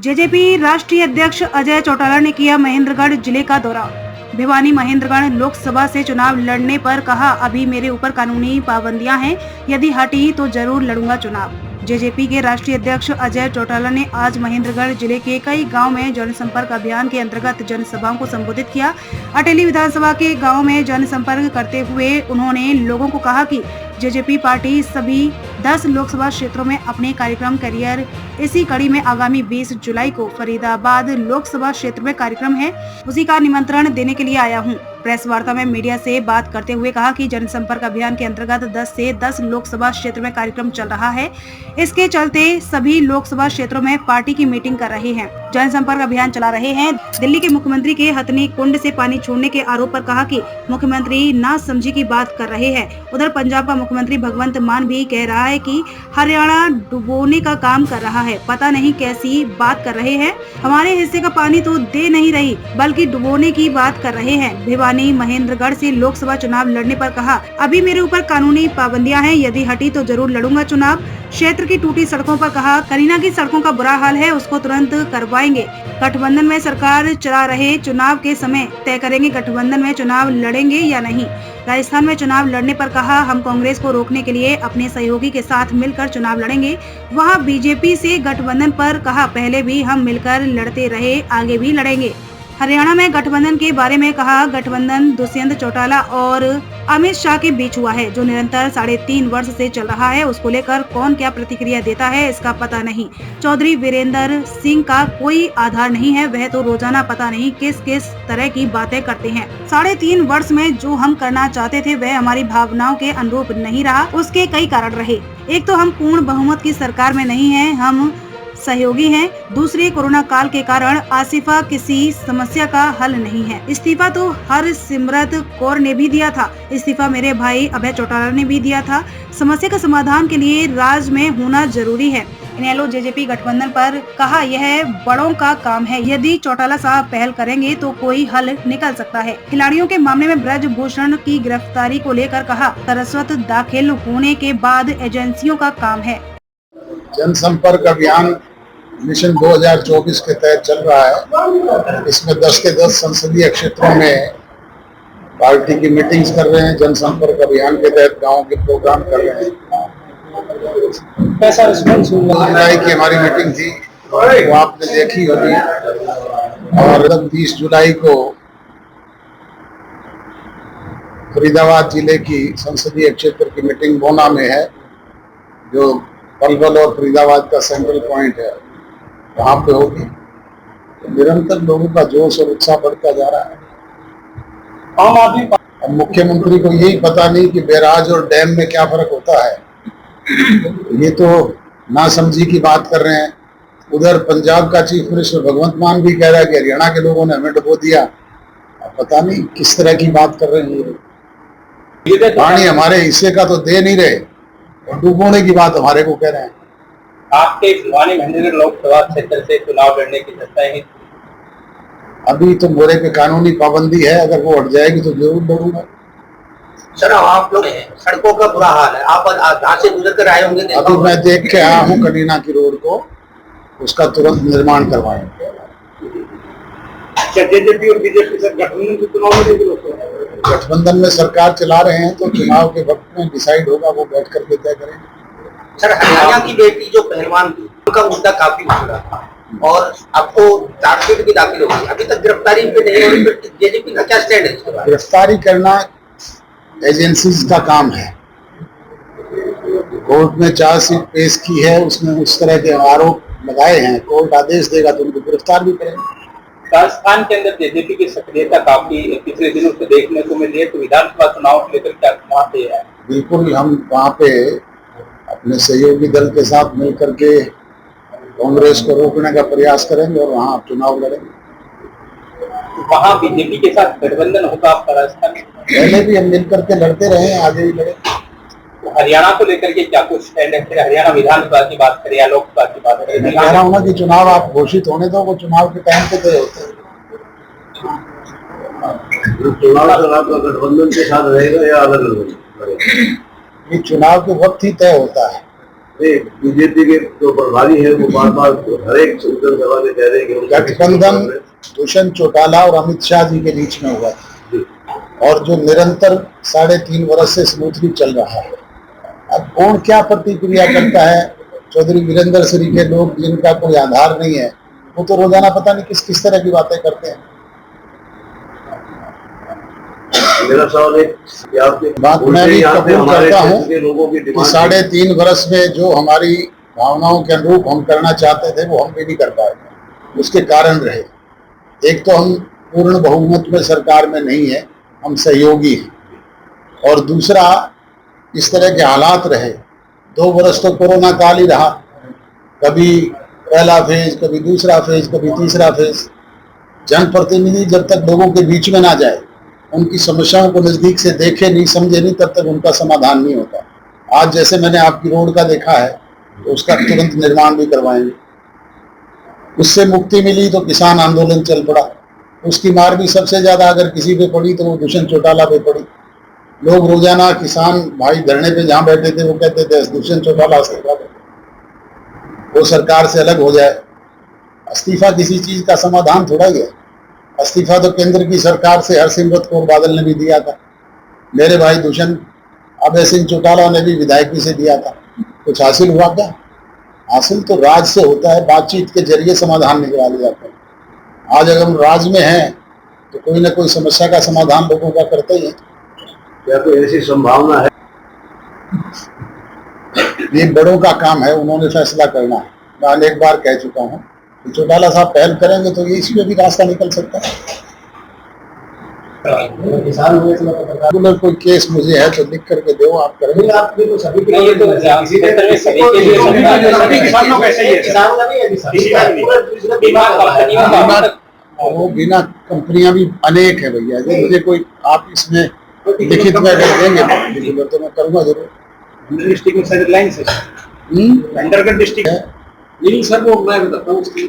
JJP राष्ट्रीय अध्यक्ष अजय चौटाला ने किया महेंद्रगढ़ जिले का दौरा। भिवानी महेंद्रगढ़ लोकसभा से चुनाव लड़ने पर कहा, अभी मेरे ऊपर कानूनी पाबंदियां हैं, यदि हटी तो जरूर लड़ूंगा चुनाव। जेजेपी के राष्ट्रीय अध्यक्ष अजय चौटाला ने आज महेंद्रगढ़ जिले के कई गांव में जनसंपर्क अभियान के अंतर्गत जनसभाओं को संबोधित किया। अटेली विधानसभा के गांव में जनसंपर्क करते हुए उन्होंने लोगों को कहा कि जेजेपी पार्टी सभी 10 लोकसभा क्षेत्रों में अपने कार्यक्रम करियर। इसी कड़ी में आगामी 20 जुलाई को फरीदाबाद लोकसभा क्षेत्र में कार्यक्रम है, उसी का निमंत्रण देने के लिए आया हूं। प्रेस वार्ता में मीडिया से बात करते हुए कहा कि जनसंपर्क अभियान के अंतर्गत 10 से 10 लोकसभा क्षेत्र में कार्यक्रम चल रहा है। इसके चलते सभी लोकसभा क्षेत्रों में पार्टी की मीटिंग कर रहे हैं, जनसंपर्क अभियान चला रहे हैं। दिल्ली के मुख्यमंत्री के हथनी कुंड से पानी छोड़ने के आरोप पर कहा कि मुख्यमंत्री नासमझी की बात कर रहे हैं। उधर पंजाब का मुख्यमंत्री भगवंत मान भी कह रहा है कि हरियाणा डुबोने का काम कर रहा है, पता नहीं कैसी बात कर रहे हैं। हमारे हिस्से का पानी तो दे नहीं रही, बल्कि डुबोने की बात कर रहे हैं। भिवानी महेंद्रगढ़ से लोकसभा चुनाव लड़ने पर कहा, अभी मेरे ऊपर कानूनी पाबंदियां हैं, यदि हटी तो जरूर लड़ूंगा चुनाव। क्षेत्र की टूटी सड़कों पर कहा, करीना की सड़कों का बुरा हाल है, उसको तुरंत करवाएंगे। गठबंधन में सरकार चला रहे, चुनाव के समय तय करेंगे गठबंधन में चुनाव लड़ेंगे या नहीं। राजस्थान में चुनाव लड़ने पर कहा, हम कांग्रेस को रोकने के लिए अपने सहयोगी के साथ मिलकर चुनाव लड़ेंगे। वहां बीजेपी से गठबंधन पर कहा, पहले भी हम मिलकर लड़ते रहे, आगे भी लड़ेंगे। हरियाणा में गठबंधन के बारे में कहा, गठबंधन दुष्यंत चौटाला और अमित शाह के बीच हुआ है, जो निरंतर 3.5 वर्ष से चल रहा है। उसको लेकर कौन क्या प्रतिक्रिया देता है, इसका पता नहीं। चौधरी वीरेंद्र सिंह का कोई आधार नहीं है, वह तो रोजाना पता नहीं किस किस तरह की बातें करते हैं। 3.5 वर्ष में जो हम करना चाहते थे वह हमारी भावनाओं के अनुरूप नहीं रहा। उसके कई कारण रहे। एक तो हम पूर्ण बहुमत की सरकार में नहीं है, हम सहयोगी हैं। दूसरी, कोरोना काल के कारण आसिफा किसी समस्या का हल नहीं है। इस्तीफा तो हरसिमरत कौर ने भी दिया था, इस्तीफा मेरे भाई अभय चौटाला ने भी दिया था। समस्या का समाधान के लिए राज में होना जरूरी है। इनेलो जेजेपी गठबंधन पर कहा, यह बड़ों का काम है, यदि चौटाला साहब पहल करेंगे तो कोई हल निकल सकता है। खिलाड़ियों के मामले में ब्रजभूषण की गिरफ्तारी को लेकर कहा, सरस्वत दाखिल होने के बाद एजेंसियों का काम है। जनसंपर्क अभियान मिशन 2024 के तहत चल रहा है। इसमें 10 के 10 संसदीय क्षेत्रों में पार्टी की मीटिंग्स कर रहे हैं। जनसंपर्क अभियान के तहत गांव के प्रोग्राम कर रहे हैं। कैसा रिस्पॉन्स हुआ? जुलाई की हमारी मीटिंग थी, वो आपने देखी होगी। और 20 जुलाई को फरीदाबाद जिले की संसदीय क्षेत्र की मीटिंग बोना में है, जो पलवल और फरीदाबाद का सेंट्रल पॉइंट है, वहां पे होगी। तो निरंतर लोगों का जोश और उत्साह बढ़ता जा रहा है। अब मुख्यमंत्री को यही पता नहीं कि बैराज और डैम में क्या फर्क होता है। ये तो नासमझी की बात कर रहे हैं। उधर पंजाब का चीफ मिनिस्टर भगवंत मान भी कह रहा है कि हरियाणा के लोगों ने हमें डुबो दिया। अब पता नहीं किस तरह की बात कर रहे हैं। ये पानी हमारे हिस्से का तो दे नहीं रहे और डुबोने की बात हमारे को कह रहे हैं। आपके भिवानी महेंद्रगढ़ लोकसभा क्षेत्र से चुनाव लड़ने की चर्चाएं हैं। अभी तो मोरे पे कानूनी पाबंदी है, अगर वो हट जाएगी तो जरूर लड़ूंगा। सर, आप लोग सड़कों का बुरा हाल है, आप जहाँ से गुजर कर आए होंगे। अभी मैं देख के आया हूँ करीना की रोड को, उसका तुरंत निर्माण करवाएंगे। जेजेपी और बीजेपी से गठबंधन के चुनाव में गठबंधन में सरकार चला रहे हैं, तो चुनाव के वक्त में डिसाइड होगा, वो बैठ करके तय करेंगे। सर, हरियाणा की बेटी जो पहलवान थी, उनका मुद्दा काफी उछला था और आपको चार्जशीट भी दाखिल होगी, अभी तक गिरफ्तारी पे नहीं हुई। जेजेपी का क्या स्टैंड है इसके बारे में? गिरफ्तारी करना एजेंसीज का काम है। कोर्ट में चार्जशीट पेश की है, उसमें उस तरह के आरोप लगाए हैं, कोर्ट आदेश देगा तो उनको गिरफ्तार भी करेंगे। राजस्थान के अंदर जेजेपी की सक्रियता काफी पिछले दिनों से देखने को मिली है, तो विधानसभा चुनाव को लेकर क्या वहाँ पे है? बिल्कुल, हम वहाँ पे अपने सहयोगी दल के साथ मिलकर के कांग्रेस को रोकने का प्रयास करेंगे और वहाँ चुनाव लड़ेंगे। वहाँ बीजेपी के साथ गठबंधन होगा आपका राजस्थान में? पहले भी हम मिलकर के लड़ते रहे हैं, आगे भी लड़ेंगे। तो हरियाणा को लेकर के क्या कुछ स्टैंड है? हरियाणा विधानसभा की बात करें या लोकसभा की बात करें? मैं कह रहा हूँ ना कि चुनाव आप घोषित होने दो, वो चुनाव के टाइम पे तय होते हैं। चुनाव गठबंधन के साथ रहेगा या अलग अलग? ये चुनाव के वक्त ही तय होता है। बीजेपी के जो प्रभारी है वो बार बार हर एक विधानसभा में कह रहे हैं कि गठबंधन दुष्यंत चौटाला और अमित शाह जी के बीच में हुआ था और जो निरंतर 3.5 वर्ष से स्मूथली चल रहा है। अब कौन क्या प्रतिक्रिया करता है, चौधरी वीरेंद्र श्री के लोग जिनका कोई आधार नहीं है वो तो रोजाना पता नहीं किस किस तरह की बातें करते हैं। मेरा सवाल है कि आपके बात मैं भी कबूल करता हूँ कि 3.5 वर्ष में जो हमारी भावनाओं के अनुरूप हम करना चाहते थे वो हम भी नहीं कर पाए। उसके कारण रहे, एक तो हम पूर्ण बहुमत में सरकार में नहीं है, हम सहयोगी हैं, और दूसरा इस तरह के हालात रहे। 2 वर्ष तो कोरोना काल ही रहा, कभी पहला फेज, कभी दूसरा फेज, कभी तीसरा फेज। जनप्रतिनिधि जब तक लोगों के बीच में ना जाए, उनकी समस्याओं को नजदीक से देखे नहीं, समझे नहीं, तब तक उनका समाधान नहीं होता। आज जैसे मैंने आपकी रोड का देखा है तो उसका तुरंत निर्माण भी करवाएंगे। उससे मुक्ति मिली तो किसान आंदोलन चल पड़ा, उसकी मार भी सबसे ज्यादा अगर किसी पे पड़ी तो वो दुष्यंत चौटाला पे पड़ी। लोग रोजाना किसान भाई धरने पे जहाँ बैठे थे वो कहते थे दुष्यंत चौटाला इस्तीफा दे, वो सरकार से अलग हो जाए। इस्तीफा किसी चीज का समाधान थोड़ा ही है। इस्तीफा तो केंद्र की सरकार से हरसिमरत कौर बादल ने भी दिया था, मेरे भाई दुष्यंत अभय सिंह चौटाला ने भी विधायकी से दिया था। कुछ हासिल हुआ क्या? हासिल तो राज से होता है, बातचीत के जरिए समाधान निकाले जाते हैं। आज अगर हम राज में हैं तो कोई ना कोई समस्या का समाधान लोगों का करते ही है। क्या कोई ऐसी संभावना है? ये बड़ों का काम है, उन्होंने फैसला करना है। मैं अनेक बार कह चुका हूँ कि चौटाला साहब पहल करेंगे तो ये इसमें भी रास्ता निकल सकता है। रेगुलर कोई केस मुझे है तो लिख करके दो, आप करेंगे। वो बीमा कंपनियां भी अनेक है भैया जी, मुझे कोई आप इसमें लिखित में अगर देंगे रेगुलर तो मैं करूँगा जरूर। डिस्ट्रिक्ट में सर लाइन से अंडरगढ़ डिस्ट्रिक्ट है। नहीं सर वो मैं बताता हूँ उसकी